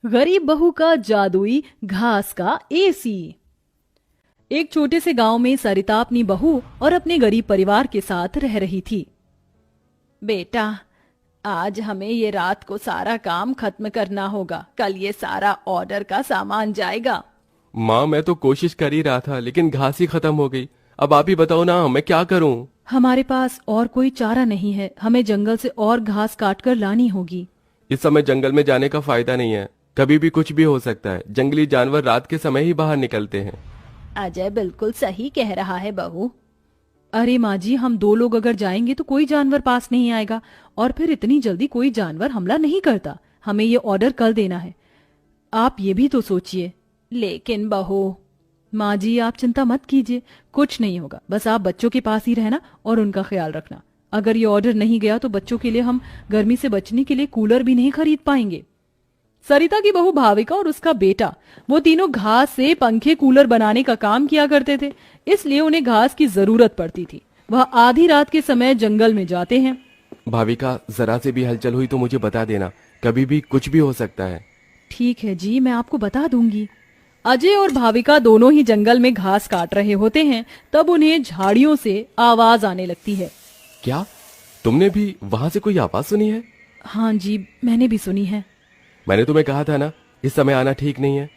गरीब बहू का जादुई घास का एसी। एक छोटे से गांव में सरिता अपनी बहू और अपने गरीब परिवार के साथ रह रही थी। बेटा, आज हमें ये रात को सारा काम खत्म करना होगा, कल ये सारा ऑर्डर का सामान जाएगा। माँ, मैं तो कोशिश कर ही रहा था लेकिन घास ही खत्म हो गई। अब आप ही बताओ ना, मैं क्या करूँ? हमारे पास और कोई चारा नहीं है, हमें जंगल से और घास काट कर लानी होगी। इस समय जंगल में जाने का फायदा नहीं है, कभी भी कुछ भी हो सकता है। जंगली जानवर रात के समय ही बाहर निकलते हैं। अजय बिल्कुल सही कह रहा है बहू। अरे माँ जी, हम दो लोग अगर जाएंगे तो कोई जानवर पास नहीं आएगा, और फिर इतनी जल्दी कोई जानवर हमला नहीं करता। हमें ये ऑर्डर कल देना है, आप ये भी तो सोचिए। लेकिन बहू। माँ जी, आप चिंता मत कीजिए, कुछ नहीं होगा, बस आप बच्चों के पास ही रहना और उनका ख्याल रखना। अगर ये ऑर्डर नहीं गया तो बच्चों के लिए हम गर्मी से बचने के लिए कूलर भी नहीं खरीद पाएंगे। सरिता की बहू भाविका और उसका बेटा, वो तीनों घास से पंखे कूलर बनाने का काम किया करते थे, इसलिए उन्हें घास की जरूरत पड़ती थी। वह आधी रात के समय जंगल में जाते हैं। भाविका, जरा से भी हलचल हुई तो मुझे बता देना, कभी भी कुछ भी हो सकता है। ठीक है जी, मैं आपको बता दूंगी। अजय और भाविका दोनों ही जंगल में घास काट रहे होते हैं, तब उन्हें झाड़ियों से आवाज आने लगती है। क्या तुमने भी वहां से कोई आवाज सुनी है? हाँ जी, मैंने भी सुनी है। मैंने तुम्हें कहा था ना, इस समय आना ठीक नहीं है।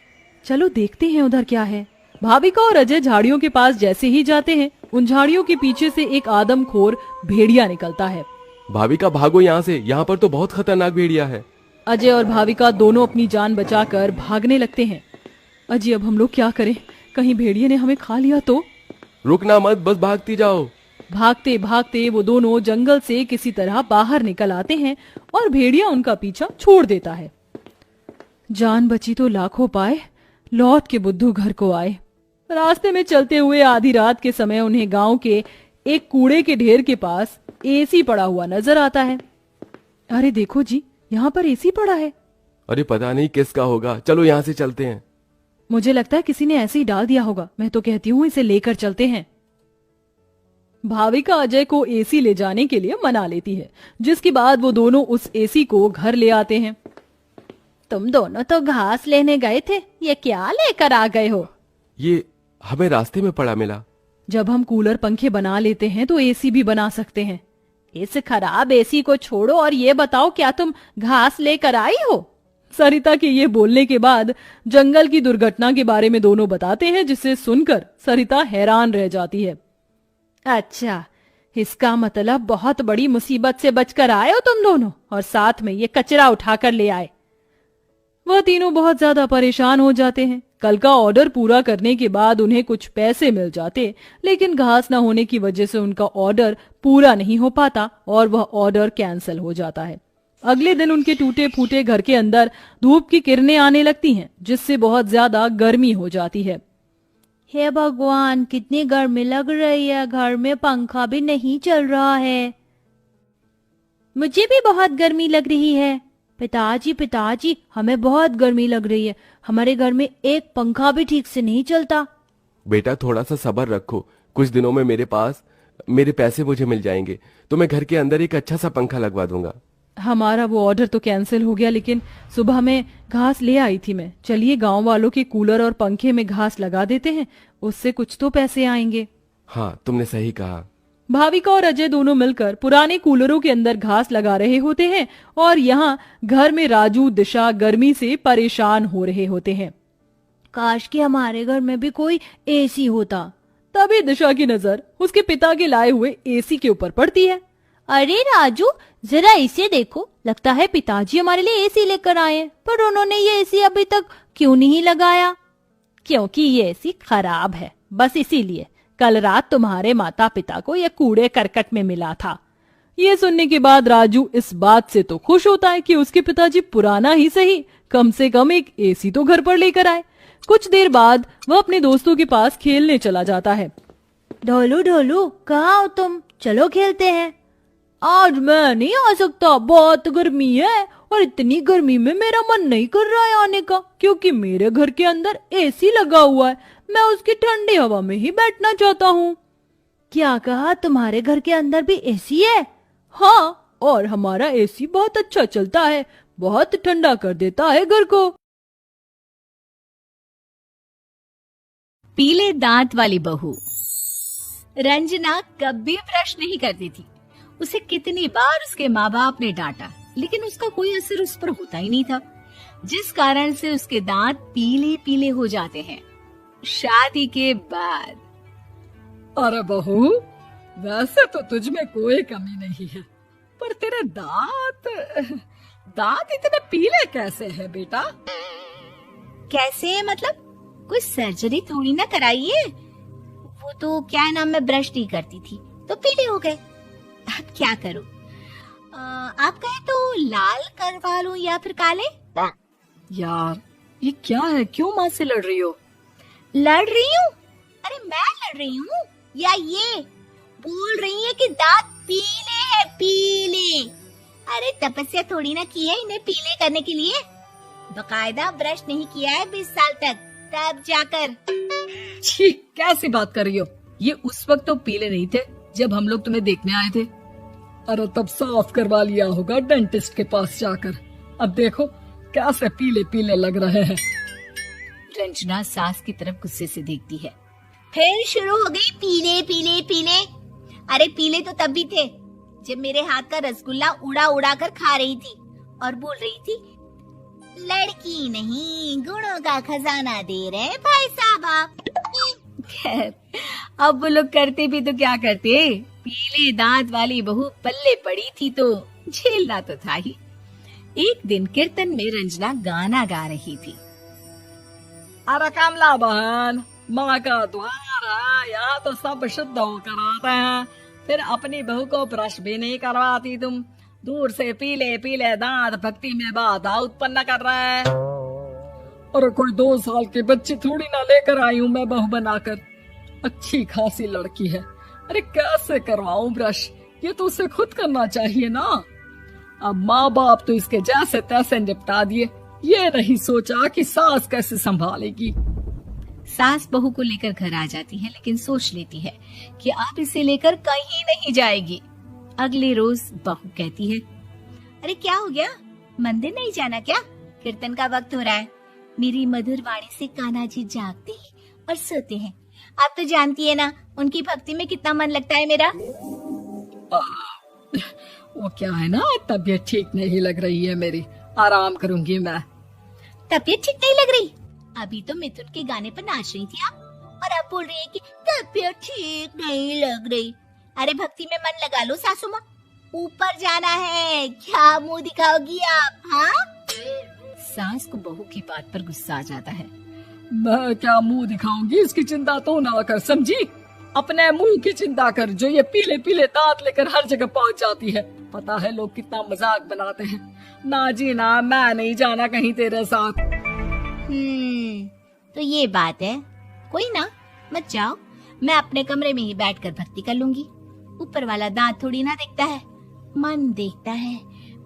चलो देखते हैं उधर क्या है। भाविका और अजय झाड़ियों के पास जैसे ही जाते हैं, उन झाड़ियों के पीछे से एक आदमखोर भेड़िया निकलता है। भाविका, भागो यहाँ से, यहाँ पर तो बहुत खतरनाक भेड़िया है। अजय और भाविका दोनों अपनी जान बचाकर भागने लगते हैं। अजय, अब हम लोग क्या करें? कहीं भेड़िए ने हमें खा लिया तो? रुकना मत, बस भागती जाओ। भागते भागते वो दोनों जंगल से किसी तरह बाहर निकल आते हैं और भेड़िया उनका पीछा छोड़ देता है। जान बची तो लाखों पाए, लौट के बुद्धू घर को आए। रास्ते में चलते हुए आधी रात के समय उन्हें गांव के एक कूड़े के ढेर के पास एसी पड़ा हुआ नजर आता है। अरे देखो जी, यहाँ पर एसी पड़ा है। अरे पता नहीं किसका होगा, चलो यहाँ से चलते हैं। मुझे लगता है किसी ने ऐसे ही डाल दिया होगा। मैं तो कहती हूँ इसे लेकर चलते हैं। भाविका अजय को एसी ले जाने के लिए मना लेती है, जिसके बाद वो दोनों उस एसी को घर ले आते हैं। तुम दोनों तो घास लेने गए थे, ये क्या लेकर आ गए हो? ये हमें रास्ते में पड़ा मिला। जब हम कूलर पंखे बना लेते हैं तो एसी भी बना सकते हैं। इस खराब एसी को छोड़ो और ये बताओ, क्या तुम घास लेकर आई हो? सरिता के ये बोलने के बाद जंगल की दुर्घटना के बारे में दोनों बताते हैं, जिसे सुनकर सरिता हैरान रह जाती है। अच्छा, इसका मतलब बहुत बड़ी मुसीबत से बचकर आए हो तुम दोनों, और साथ में ये कचरा उठाकर ले आए। वह तीनों बहुत ज्यादा परेशान हो जाते हैं। कल का ऑर्डर पूरा करने के बाद उन्हें कुछ पैसे मिल जाते, लेकिन घास न होने की वजह से उनका ऑर्डर पूरा नहीं हो पाता और वह ऑर्डर कैंसिल हो जाता है। अगले दिन उनके टूटे फूटे घर के अंदर धूप की किरणें आने लगती हैं, जिससे बहुत ज्यादा गर्मी हो जाती है। हे भगवान, कितनी गर्मी लग रही है, घर में पंखा भी नहीं चल रहा है। मुझे भी बहुत गर्मी लग रही है। पिताजी पिताजी, हमें बहुत गर्मी लग रही है, हमारे घर में एक पंखा भी ठीक से नहीं चलता। बेटा, थोड़ा सा सब्र रखो, कुछ दिनों में मेरे पैसे मुझे मिल जाएंगे तो मैं घर के अंदर एक अच्छा सा पंखा लगवा दूंगा। हमारा वो ऑर्डर तो कैंसिल हो गया, लेकिन सुबह में घास ले आई थी मैं। चलिए गांव वालों के कूलर और पंखे में घास लगा देते हैं, उससे कुछ तो पैसे आएंगे। हाँ, तुमने सही कहा। भाविका और अजय दोनों मिलकर पुराने कूलरों के अंदर घास लगा रहे होते हैं और यहाँ घर में राजू दिशा गर्मी से परेशान हो रहे होते हैं। काश कि हमारे घर में भी कोई एसी होता। तभी दिशा की नजर उसके पिता के लाए हुए एसी के ऊपर पड़ती है। अरे राजू, जरा इसे देखो, लगता है पिताजी हमारे लिए एसी लेकर आए हैं, पर उन्होंने ये एसी अभी तक क्यों नहीं लगाया? क्योंकि ये एसी खराब है, बस इसीलिए। कल रात तुम्हारे माता पिता को यह कूड़े करकट में मिला था। ये सुनने के बाद राजू इस बात से तो खुश होता है कि उसके पिताजी पुराना ही सही, कम से कम एक एसी तो घर पर लेकर आए। कुछ देर बाद वह अपने दोस्तों के पास खेलने चला जाता है। ढोलू ढोलू, कहाँ हो तुम? चलो खेलते हैं। आज मैं नहीं आ सकता, बहुत गर्मी है, और इतनी गर्मी में मेरा मन नहीं कर रहा है आने का, क्योंकि मेरे घर के अंदर एसी लगा हुआ है। मैं उसकी ठंडी हवा में ही बैठना चाहता हूँ। क्या कहा? तुम्हारे घर के अंदर भी एसी है? हाँ, और हमारा एसी बहुत अच्छा चलता है, बहुत ठंडा कर देता है घर को। पीले दांत वाली बहू। रंजना कभी ब्रश नहीं करती थी। उसे कितनी बार उसके माँ बाप ने डांटा, लेकिन उसका कोई असर उस पर होता ही नहीं था, जिस कारण से उसके दांत पीले पीले हो जाते हैं। शादी के बाद। अरे बहू, वैसे तो तुझ में कोई कमी नहीं है, पर तेरे दांत दांत इतने पीले कैसे हैं बेटा? कैसे मतलब? कोई सर्जरी थोड़ी ना कराइए। वो तो क्या नाम, मैं ब्रश नहीं करती थी तो पीले हो गए। अब क्या करूं? आप कहे तो लाल करवा लूं या फिर काले? यार ये क्या है, क्यों माँ से लड़ रही हो? लड़ रही हूँ? अरे मैं लड़ रही हूँ या ये बोल रही है कि दांत पीले हैं, पीले। अरे तपस्या थोड़ी ना की है इन्हें पीले करने के लिए। बकायदा ब्रश नहीं किया है 20 साल तक, तब जाकर। छी, कैसी बात कर रही हो? ये उस वक्त तो पीले नहीं थे जब हम लोग तुम्हें देखने आए थे। अरे तब साफ करवा लिया होगा डेंटिस्ट के पास जाकर। अब देखो कैसे पीले पीले लग रहे हैं। रंजना सास की तरफ गुस्से से देखती है। फिर शुरू हो गई पीले पीले पीले। अरे पीले तो तब भी थे जब मेरे हाथ का रसगुल्ला उड़ा उड़ा कर खा रही थी और बोल रही थी, लड़की नहीं गुणों का खजाना दे रहे भाई साहब आप। खैर, अब वो लोग करते भी तो क्या करते, पीले दांत वाली बहू पल्ले पड़ी थी तो झेलना तो था ही। एक दिन कीर्तन में रंजना गाना गा रही थी। अरे कमला बहन, माँ का द्वार है, यहाँ तो सब शुद्ध होकर आते हैं, फिर अपनी बहू को ब्रश भी नहीं करवाती तुम। दूर से पीले पीले दांत भक्ति में बाधा उत्पन्न कर रहा है। अरे कोई 2 साल की बच्ची थोड़ी ना लेकर आई हूँ मैं बहू बनाकर। अच्छी खासी लड़की है, अरे कैसे करवाऊं ब्रश? ये तो उसे खुद करना चाहिए ना। अब माँ बाप तो इसके जैसे तैसे निपटा दिए, ये नहीं सोचा कि सास कैसे संभालेगी। सास बहू को लेकर घर आ जाती है, लेकिन सोच लेती है कि अब इसे लेकर कहीं नहीं जाएगी। अगले रोज बहू कहती है, अरे क्या हो गया, मंदिर नहीं जाना क्या? कीर्तन का वक्त हो रहा है। मेरी मधुर वाणी से कान्हा जी जागते हैं और सोते हैं। आप तो जानती है ना उनकी भक्ति में कितना मन लगता है मेरा। वो क्या है ना, तबीयत ठीक नहीं लग रही है मेरी, आराम करूंगी मैं। तबीयत ठीक नहीं लग रही? अभी तो मिथुन के गाने पर नाच रही थी आप, और अब बोल रही है कि तबीयत ठीक नहीं लग रही। अरे भक्ति में मन लगा लो सासू माँ, ऊपर जाना है, क्या मुंह दिखाओगी आप? हाँ? सास को बहू की बात पर गुस्सा आ जाता है। मैं क्या मुंह दिखाऊंगी, इसकी चिंता तो ना कर, समझी? अपने मुंह की चिंता कर, जो ये पीले पीले दांत लेकर हर जगह पहुंच जाती है। पता है लोग कितना मजाक बनाते हैं। ना जी ना, मैं नहीं जाना कहीं तेरे साथ। तो ये बात है, कोई ना, मत जाओ, मैं अपने कमरे में ही बैठकर भक्ति कर लूंगी। ऊपर वाला दांत थोड़ी ना देखता है, मन देखता है,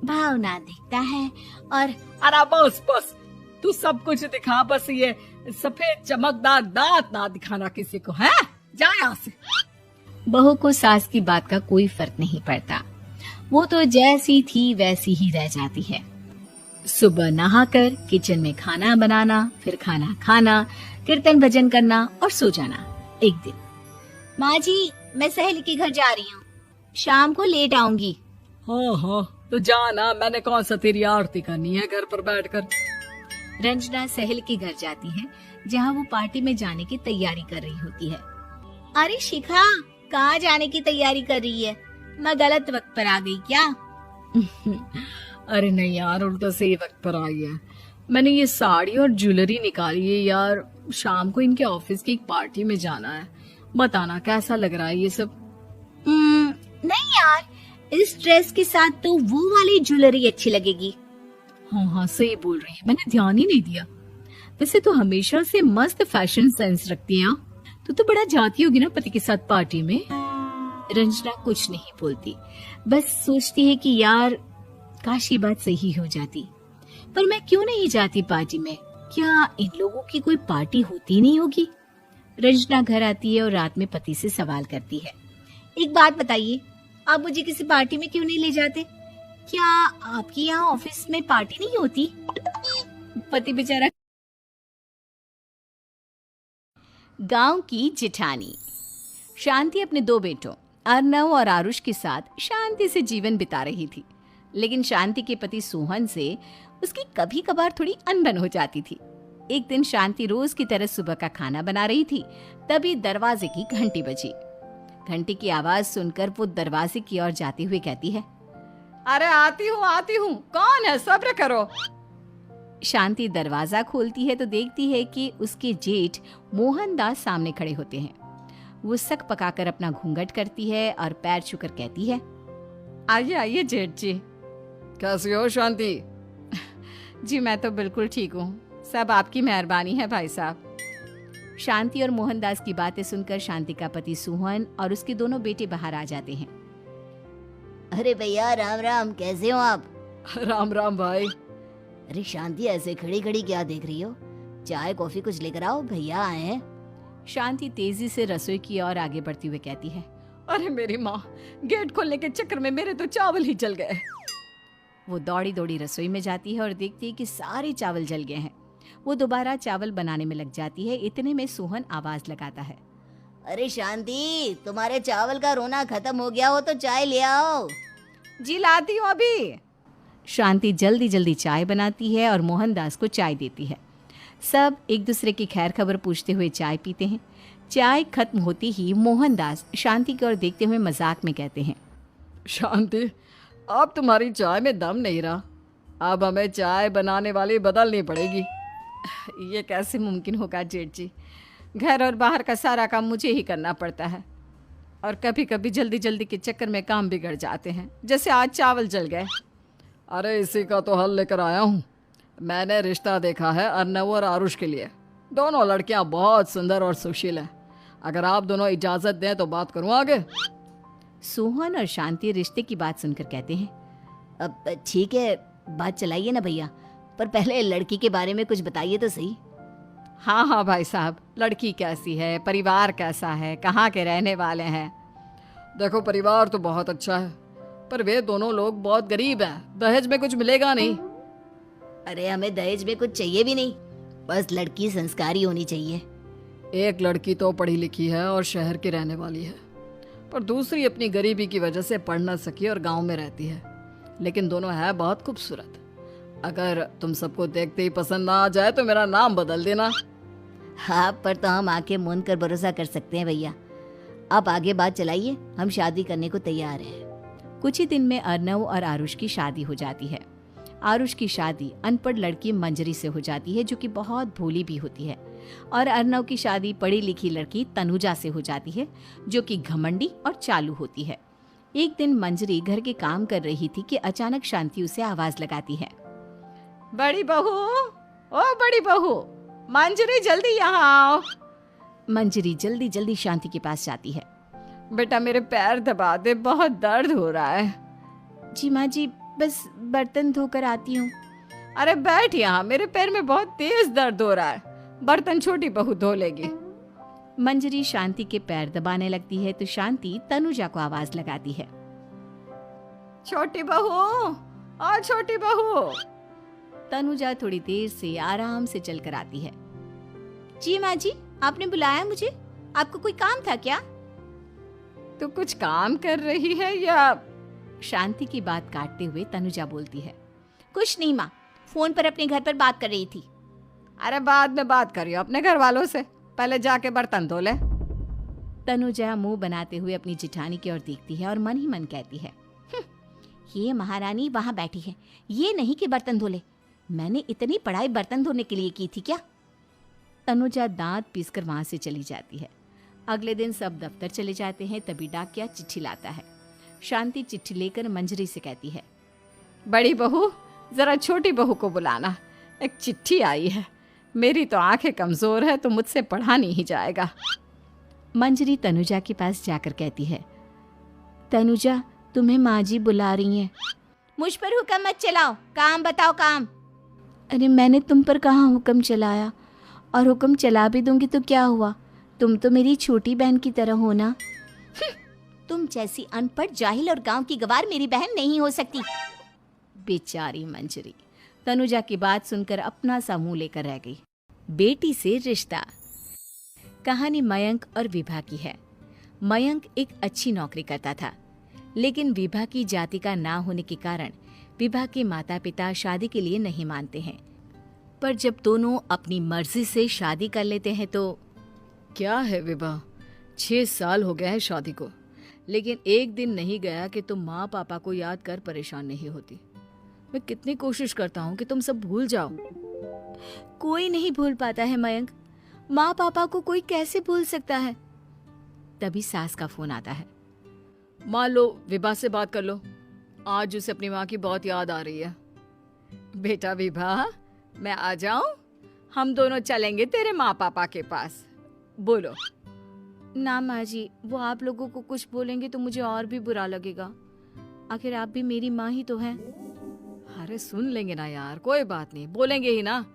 भावना देखता है। और अरे बस बस, तू सब कुछ दिखा, बस ये सफेद चमकदार दांत ना दिखाना किसी को, है? जा यहाँ से। बहू को सास की बात का कोई फर्क नहीं पड़ता, वो तो जैसी थी वैसी ही रह जाती है। सुबह नहाकर किचन में खाना बनाना, फिर खाना खाना, कीर्तन भजन करना और सो जाना। एक दिन, माँ जी मैं सहेली के घर जा रही हूँ, शाम को लेट आऊंगी। हाँ हाँ, तो जाना, मैंने कौन सा तेरी आरती करनी है घर पर बैठकर। रंजना सहेली के घर जाती है, जहाँ वो पार्टी में जाने की तैयारी कर रही होती है। अरे शिखा, कहाँ जाने की तैयारी कर रही है? मैं गलत वक्त पर आ गई क्या? अरे नहीं यार, उल्टा सही वक्त पर आई है। मैंने ये साड़ी और ज्वेलरी निकाली है यार, शाम को इनके ऑफिस की एक पार्टी में जाना है। बताना कैसा लग रहा है ये सब? नहीं यार, इस ड्रेस के साथ तो वो वाली ज्वेलरी अच्छी लगेगी। हाँ हाँ, सही बोल रही है, मैंने ध्यान ही नहीं दिया। वैसे तो हमेशा से मस्त फैशन सेंस रखती है। तो बड़ा जाती होगी ना पति के साथ पार्टी में। रंजना कुछ नहीं बोलती, बस सोचती है कि यार काश ये बात सही हो जाती, पर मैं क्यों नहीं जाती पार्टी में? क्या इन लोगों की कोई पार्टी होती नहीं होगी? रंजना घर आती है और रात में पति से सवाल करती है, एक बात बताइए, आप मुझे किसी पार्टी में क्यों नहीं ले जाते? क्या आपकी यहाँ ऑफिस में पार्टी नहीं होती? पति बेचारा गांव की जिठानी। शांति अपने दो बेटों अर्नव और आरुष के साथ शांति से जीवन बिता रही थी, लेकिन शांति के पति सोहन से उसकी कभी कभार थोड़ी अनबन हो जाती थी। एक दिन शांति रोज की तरह सुबह का खाना बना रही थी, तभी दरवाजे की घंटी बजी। घंटी की आवाज सुनकर वो दरवाजे की ओर जाते हुए कहती है, अरे आती हूँ, कौन है, सब्र करो। शांति दरवाजा खोलती है तो देखती है कि उसके जेठ मोहनदास सामने खड़े होते हैं। वो सक पकाकर अपना घूंघट करती है और पैर छूकर कहती है, आइए आइए जेठ जी। कैसी हो शांति? जी मैं तो बिल्कुल ठीक हूँ, सब आपकी मेहरबानी है भाई साहब। शांति और मोहनदास की बातें सुनकर शांति का पति सोहन और उसके दोनों बेटे बाहर आ जाते हैं। अरे भैया राम राम, कैसे हो आप? राम राम भाई। अरे शांति, ऐसे खड़ी खड़ी क्या देख रही हो? चाय कॉफी कुछ लेकर आओ, भैया आए हैं। शांति तेजी से रसोई की ओर आगे बढ़ती हुए कहती है, अरे मेरी माँ, गेट खोलने के चक्कर में मेरे तो चावल ही जल गए। वो दौड़ी दौड़ी रसोई में जाती है और देखती है कि सारे चावल जल गए हैं। वो दोबारा चावल बनाने में लग जाती है। इतने में सोहन आवाज लगाता है, अरे शांति, तुम्हारे चावल का रोना खत्म हो गया हो तो चाय ले आओ। जी लाती हूँ अभी। शांति जल्दी जल्दी चाय बनाती है और मोहनदास को चाय देती है। सब एक दूसरे की खैर खबर पूछते हुए चाय पीते हैं। चाय खत्म होती ही मोहनदास शांति की ओर देखते हुए मजाक में कहते हैं, शांति, अब तुम्हारी चाय में दम नहीं रहा, अब हमें चाय बनाने वाली बदलनी पड़ेगी। ये कैसे मुमकिन होगा जेठ जी, घर और बाहर का सारा काम मुझे ही करना पड़ता है और कभी कभी जल्दी जल्दी के चक्कर में काम बिगड़ जाते हैं, जैसे आज चावल जल गए। अरे इसी का तो हल लेकर आया हूँ। मैंने रिश्ता देखा है अर्नव और आरुष के लिए। दोनों लड़कियाँ बहुत सुंदर और सुशील हैं। अगर आप दोनों इजाज़त दें तो बात करूँ आगे। सोहन और शांति रिश्ते की बात सुनकर कहते हैं, अब ठीक है, बात चलाइए ना भैया, पर पहले लड़की के बारे में कुछ बताइए तो सही। हाँ हाँ भाई साहब, लड़की कैसी है, परिवार कैसा है, कहाँ के रहने वाले हैं? देखो, परिवार तो बहुत अच्छा है, पर वे दोनों लोग बहुत गरीब हैं। दहेज में कुछ मिलेगा नहीं। अरे हमें दहेज में कुछ चाहिए भी नहीं, बस लड़की संस्कारी होनी चाहिए। एक लड़की तो पढ़ी लिखी है और शहर की रहने वाली है, पर दूसरी अपनी गरीबी की वजह से पढ़ न सकी और गांव में रहती है, लेकिन दोनों है बहुत खूबसूरत। अगर तुम सबको देखते ही पसंद ना आ जाए तो मेरा नाम बदल देना। हाँ, पर तो हम आंखें मूंद कर भरोसा कर सकते हैं भैया। आप आगे बात चलाइए, हम शादी करने को तैयार हैं। कुछ ही दिन में अर्नव और आरुष की शादी हो जाती है। आरुष की शादी अनपढ़ लड़की मंजरी से हो जाती है, जो कि बहुत भोली भी होती है, और अर्नव की शादी पढ़ी लिखी लड़की तनुजा से हो जाती है, जो कि घमंडी और चालू होती है। एक दिन मंजरी घर के काम कर रही थी कि अचानक शांति उसे आवाज लगाती है, बड़ी बहू, ओ बड़ी बहू, मंजरी जल्दी यहाँ आओ। मंजरी जल्दी जल्दी शांति के पास जाती है। बेटा मेरे पैर दबा दे, बहुत दर्द हो रहा है। जी माँ जी, बस बर्तन धोकर आती हूँ। अरे बैठ यहाँ, मेरे पैर में बहुत तेज दर्द हो रहा है, बर्तन छोटी बहू धो लेगी। मंजरी शांति के पैर दबाने लगती है तो शांति तनुजा को आवाज लगाती है, छोटी बहू, ओ छोटी बहू। तनुजा थोड़ी देर से आराम से चलकर आती है। जी माँ जी, आपने बुलाया मुझे? आपको कोई काम था क्या? तू कुछ काम कर रही है या? शांति की बात काटते हुए तनुजा बोलती है, कुछ नहीं माँ, फोन पर अपने घर पर बात कर रही थी। अरे बाद में बात करियो अपने घर वालों से, पहले जाके बर्तन धो ले। तनुजा मुंह बनाते हुए अपनी जिठानी की ओर देखती है और मन ही मन कहती है, ये महारानी वहाँ बैठी है, ये नहीं कि बर्तन धो ले। मैंने इतनी पढ़ाई बर्तन धोने के लिए की थी क्या? तनुजा दांत पीसकर वहां से चली जाती है। अगले दिन सब दफ्तर चले जाते हैं, तभी डाकिया चिट्ठी लाता है। शांति चिट्ठी लेकर मंजरी से कहती है, बड़ी बहू, जरा छोटी बहू को बुलाना, एक चिट्ठी आई है। मेरी तो आंखें कमजोर है तो मुझसे पढ़ा नहीं जाएगा। मंजरी तनुजा के पास जाकर कहती है, तनुजा, तुम्हें माँ जी बुला रही हैं। मुझ पर हुक्म मत चलाओ, काम बताओ काम। अरे मैंने तुम पर कहाँ हुक्म चलाया, और हुक्म चला भी दूंगी तो क्या हुआ, तुम तो मेरी छोटी बहन की तरह हो ना। तुम जैसी अनपढ़, जाहिल और गांव की गवार मेरी बहन नहीं हो सकती। बेचारी मंजरी तनुजा की बात सुनकर अपना सा मुंह लेकर रह गई। बेटी से रिश्ता। कहानी मयंक और विभा की है। मयंक एक अच्छी नौकरी करता था, लेकिन विभा की जाति का ना होने के कारण विभा के माता पिता शादी के लिए नहीं मानते हैं। पर जब दोनों अपनी मर्जी से शादी कर लेते हैं तो क्या है विभा, 6 साल हो गए हैं शादी को, लेकिन एक दिन नहीं गया कि तुम माँ पापा को याद कर परेशान नहीं होती। मैं कितनी कोशिश करता हूँ कि तुम सब भूल जाओ। कोई नहीं भूल पाता है मयंक, माँ पापा को कोई कैसे भूल सकता है। तभी सास का फोन आता है। मान लो विभा से बात कर लो, आज उसे अपनी माँ की बहुत याद आ रही है। बेटा विभा, मैं आ जाऊं? हम दोनों चलेंगे तेरे माँ पापा के पास। बोलो। ना माँ जी, वो आप लोगों को कुछ बोलेंगे तो मुझे और भी बुरा लगेगा। आखिर आप भी मेरी माँ ही तो हैं। अरे सुन लेंगे ना यार, कोई बात नहीं, बोलेंगे ही ना।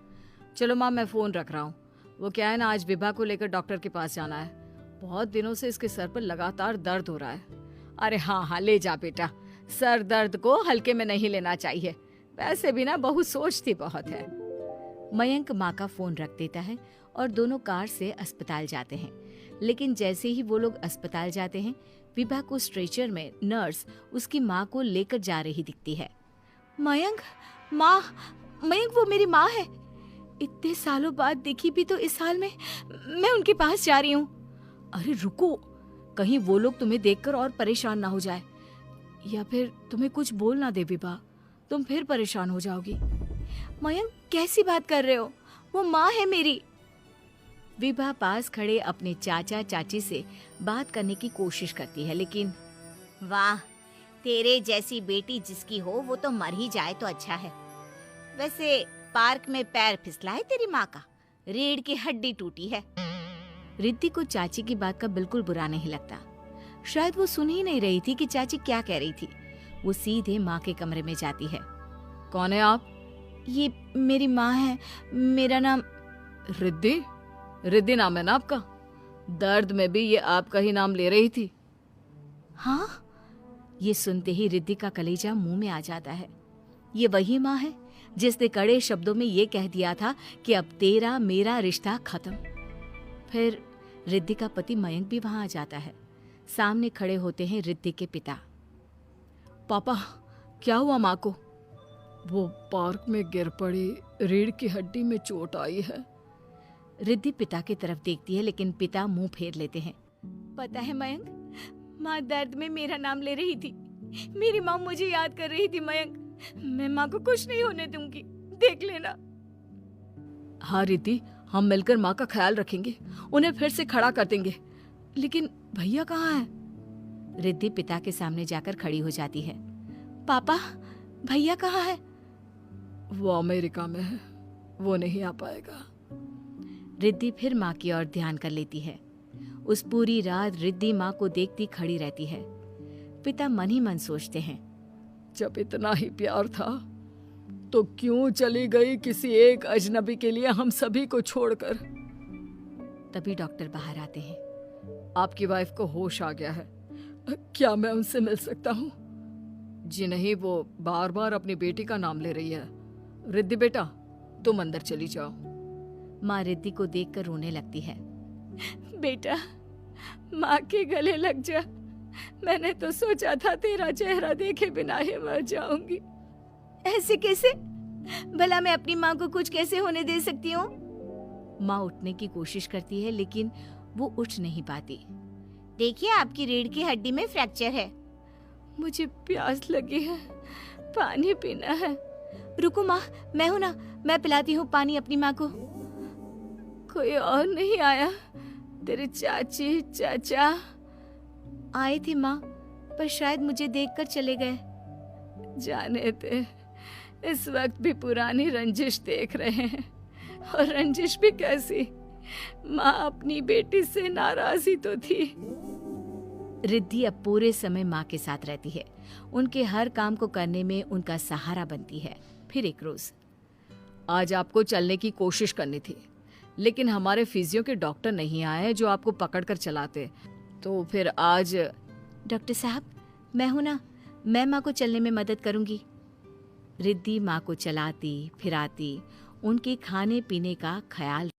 चलो माँ, मैं फोन रख रहा हूँ। वो क्या है ना, आज विभा को लेकर डॉक्टर के पास जाना है। बहुत दिनों से इसके सर पर लगातार दर्द हो रहा है। अरे हाँ हाँ, ले जा बेटा, सर दर्द को हल्के में नहीं लेना चाहिए। वैसे भी ना बहू सोचती बहुत है। मयंक माँ का फोन रख देता है और दोनों कार से अस्पताल जाते हैं। लेकिन जैसे ही वो लोग अस्पताल जाते हैं, विभा को स्ट्रेचर में नर्स उसकी माँ को लेकर जा रही दिखती है। मयंक, माँ, मयंक वो मेरी माँ है। इतने सालों बाद देखी भी तो इस हाल में मैं उनके पास जा रही हूँ। अरे रुको, कहीं वो लोग तुम्हें देखकर और परेशान ना हो जाए, या फिर तुम्हें कुछ बोल ना दे विभा, तुम फिर परेशान हो जाओगी। मयंक, कैसी बात कर रहे हो? वो माँ है मेरी। विभा पास खड़े अपने चाचा चाची से बात करने की कोशिश करती है, लेकिन वाह, तेरे जैसी बेटी जिसकी हो वो तो मर ही जाए तो अच्छा है। वैसे पार्क में पैर फिसला है तेरी माँ का, रीढ़ की हड्डी टूटी है। रिद्धि को चाची की बात का बिल्कुल बुरा नहीं लगता। शायद वो सुन ही नहीं रही थी कि चाची क्या कह रही थी। वो सीधे माँ के कमरे में जाती है। कौन है आप? ये मेरी माँ है, मेरा नाम रिद्धि। रिद्धि नाम है ना आपका? दर्द में भी ये आपका ही नाम ले रही थी। हाँ। ये सुनते ही रिद्धि का कलेजा मुंह में आ जाता है। ये वही माँ है जिसने कड़े शब्दों में ये कह दिया था कि अब तेरा मेरा रिश्ता खत्म। फिर रिद्धि का पति मयंक भी वहां आ जाता है। सामने खड़े होते हैं रिद्धि के पिता। पापा, क्या हुआ माँ को? वो पार्क में गिर पड़ी, रीढ़ की हड्डी में चोट आई है। रिद्धि पिता की तरफ देखती है, लेकिन पिता मुंह फेर लेते हैं। पता है मयंक, माँ दर्द में मेरा नाम ले रही थी। मेरी माँ मुझे याद कर रही थी मयंक। मैं माँ को कुछ नहीं होने दूंगी, देख लेना। हाँ रिद्धि, हम मिलकर माँ का ख्याल रखेंगे, उन्हें फिर से खड़ा कर देंगे। लेकिन भैया कहाँ है? रिद्धि पिता के सामने जाकर खड़ी हो जाती है। पापा, भैया कहाँ है? वो अमेरिका में है, वो नहीं आ पाएगा। रिद्धि फिर माँ की ओर ध्यान कर लेती है। उस पूरी रात रिद्धि माँ को देखती खड़ी रहती है। पिता मन ही मन सोचते हैं, जब इतना ही प्यार था तो क्यों चली गई किसी एक अजनबी के लिए हम सभी को छोड़कर। तभी डॉक्टर बाहर आते हैं। आपकी वाइफ को होश आ गया है, क्या मैं उनसे मिल सकता हूँ? जी नहीं, वो बार बार अपनी बेटी का नाम ले रही है। रिद्धि बेटा, तुम अंदर चली जाओ। माँ रिद्धि को देखकर रोने लगती है। बेटा, माँ के गले लग जा। मैंने तो सोचा था तेरा चेहरा देखे बिना ही मर जाऊंगी। ऐसे कैसे? भला मैं अपनी माँ को कुछ कैसे होने दे सकती हूँ? माँ उठने की कोशिश करती है, लेकिन वो उठ नहीं पाती। देखिए, आपकी रीढ़ की हड्डी में फ्रैक्चर है। मुझे प्यास लगी है, पानी पीना है। रुको माँ, मैं हूं ना, मैं पिलाती हूँ पानी अपनी माँ को। कोई और नहीं आया? तेरे चाची चाचा आए थे माँ, पर शायद मुझे देखकर चले गए। जाने दे, इस वक्त भी पुरानी रंजिश देख रहे हैं। और रंजिश भी कैसी? माँ अपनी बेटी से नाराज ही तो थी। रिद्धि अब पूरे समय माँ के साथ रहती है। उनके हर काम को करने में उनका सहारा बनती है। फिर एक रोज, आज आपको चलने की कोशिश करनी थी, लेकिन हमारे फिजियो के डॉक्टर नहीं आए जो आपको पकड़कर चलाते, तो फिर आज। डॉक्टर साहब, मैं हूं ना, मैं माँ को चलने में मदद करूंगी। रिद्धि माँ को चलाती फिराती, उनके खाने पीने का ख्याल